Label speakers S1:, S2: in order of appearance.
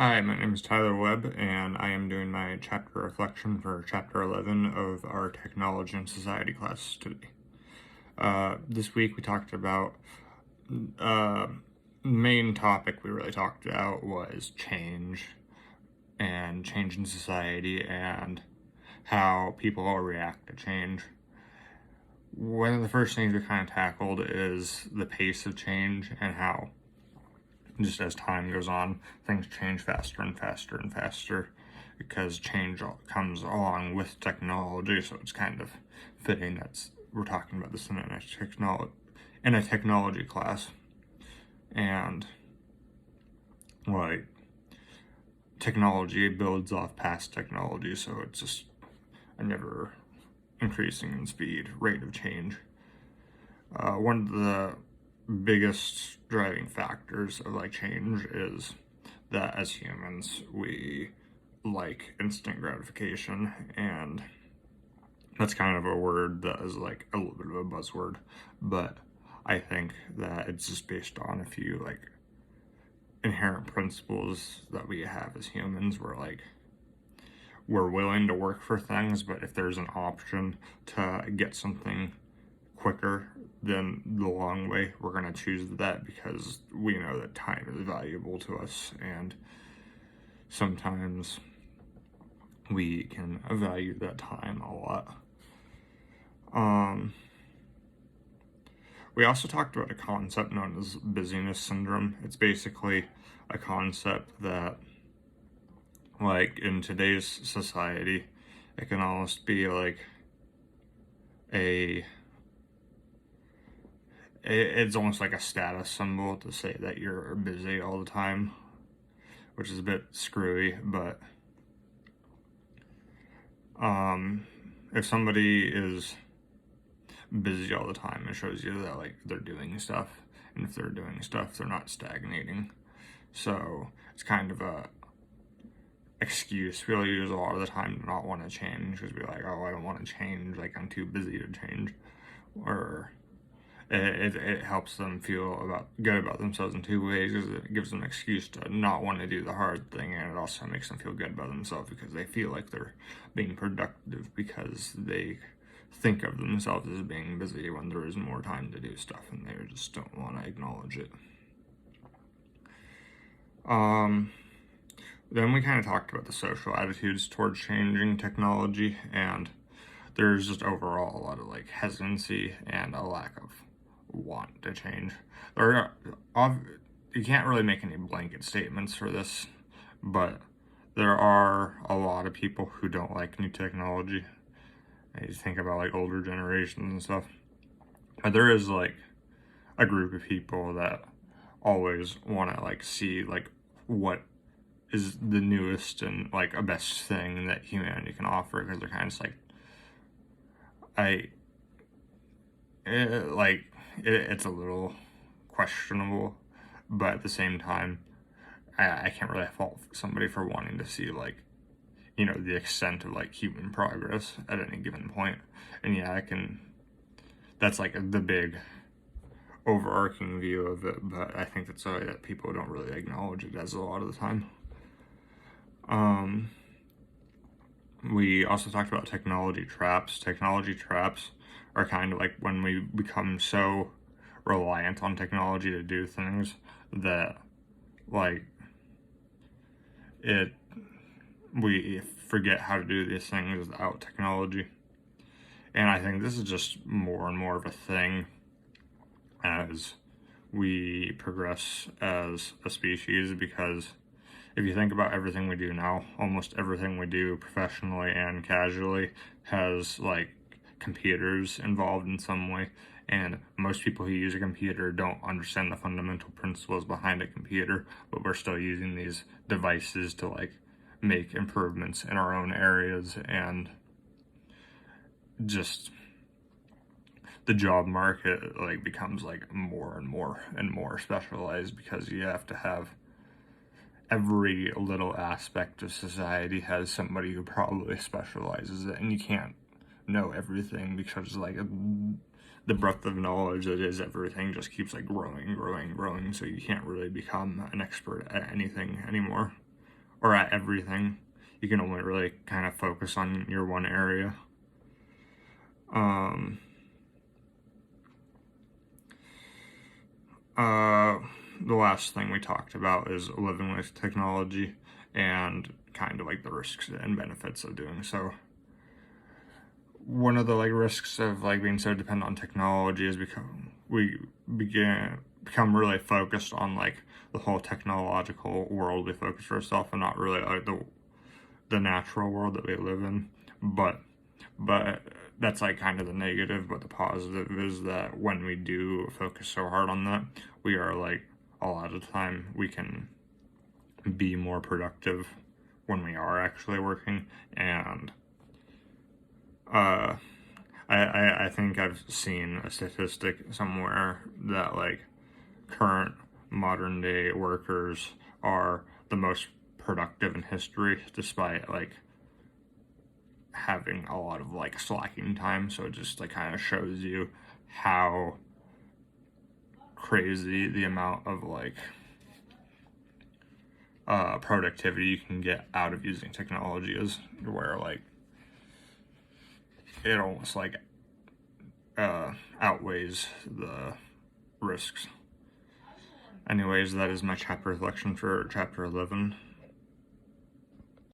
S1: Hi, my name is Tyler Webb, and I am doing my chapter reflection for Chapter 11 of our Technology and Society class today. This week we talked about, uh, main topic we really talked about was change and change in society and how people all react to change. One of the first things we kind of tackled is the pace of change and how just as time goes on, things change faster and faster and faster because change comes along with technology. So it's kind of fitting that we're talking about this in a technology class, and like technology builds off past technology, so it's just a never increasing in speed rate of change. One of the biggest driving factors of change is that as humans we like instant gratification, and that's kind of a word that is a little bit of a buzzword, but I think that it's just based on a few inherent principles that we have as humans. We're willing to work for things, but if there's an option to get something quicker than the long way, we're going to choose that because we know that time is valuable to us, and sometimes we can value that time a lot. We also talked about a concept known as busyness syndrome. It's basically a concept that, in today's society, it can almost be it's almost like a status symbol to say that you're busy all the time, which is a bit screwy, but if somebody is busy all the time, it shows you that they're doing stuff, and if they're doing stuff, they're not stagnating. So it's kind of a excuse we'll use a lot of the time to not want to change, because we're like, oh, I don't want to change, I'm too busy to change, or it helps them feel good about themselves in two ways, because it gives them an excuse to not want to do the hard thing, and it also makes them feel good about themselves because they feel like they're being productive because they think of themselves as being busy when there is more time to do stuff, and they just don't want to acknowledge it. Then we kind of talked about the social attitudes towards changing technology, and there's just overall a lot of hesitancy and a lack of want to change. You can't really make any blanket statements for this, but there are a lot of people who don't like new technology. You think about older generations and stuff, but there is a group of people that always want to see what is the newest and a best thing that humanity can offer, because they're kind of just it's a little questionable, but at the same time, I can't really fault somebody for wanting to see the extent of human progress at any given point. And yeah, that's the big overarching view of it, but I think that's something that people don't really acknowledge it as a lot of the time. We also talked about technology traps. Technology traps are kind of when we become so reliant on technology to do things that we forget how to do these things without technology. And I think this is just more and more of a thing as we progress as a species, because if you think about everything we do now, almost everything we do professionally and casually has computers involved in some way, and most people who use a computer don't understand the fundamental principles behind a computer, but we're still using these devices to make improvements in our own areas, and just the job market becomes more and more and more specialized, because you have to have every little aspect of society has somebody who probably specializes in it, and you can't know everything because the breadth of knowledge that is everything just keeps growing, so you can't really become an expert at anything anymore. or at everything. You can only really kind of focus on your one area. The last thing we talked about is living with technology and kind of like the risks and benefits of doing so. One of the risks of being so dependent on technology is we become really focused on the whole technological world. We focus ourselves and not really the natural world that we live in. But that's kind of the negative. But the positive is that when we do focus so hard on that, we are a lot of the time we can be more productive when we are actually working. And I think I've seen a statistic somewhere that current modern day workers are the most productive in history, despite having a lot of slacking time. So it just kind of shows you how crazy the amount of productivity you can get out of using technology is, where it almost outweighs the risks. Anyways, that is my chapter reflection for chapter 11.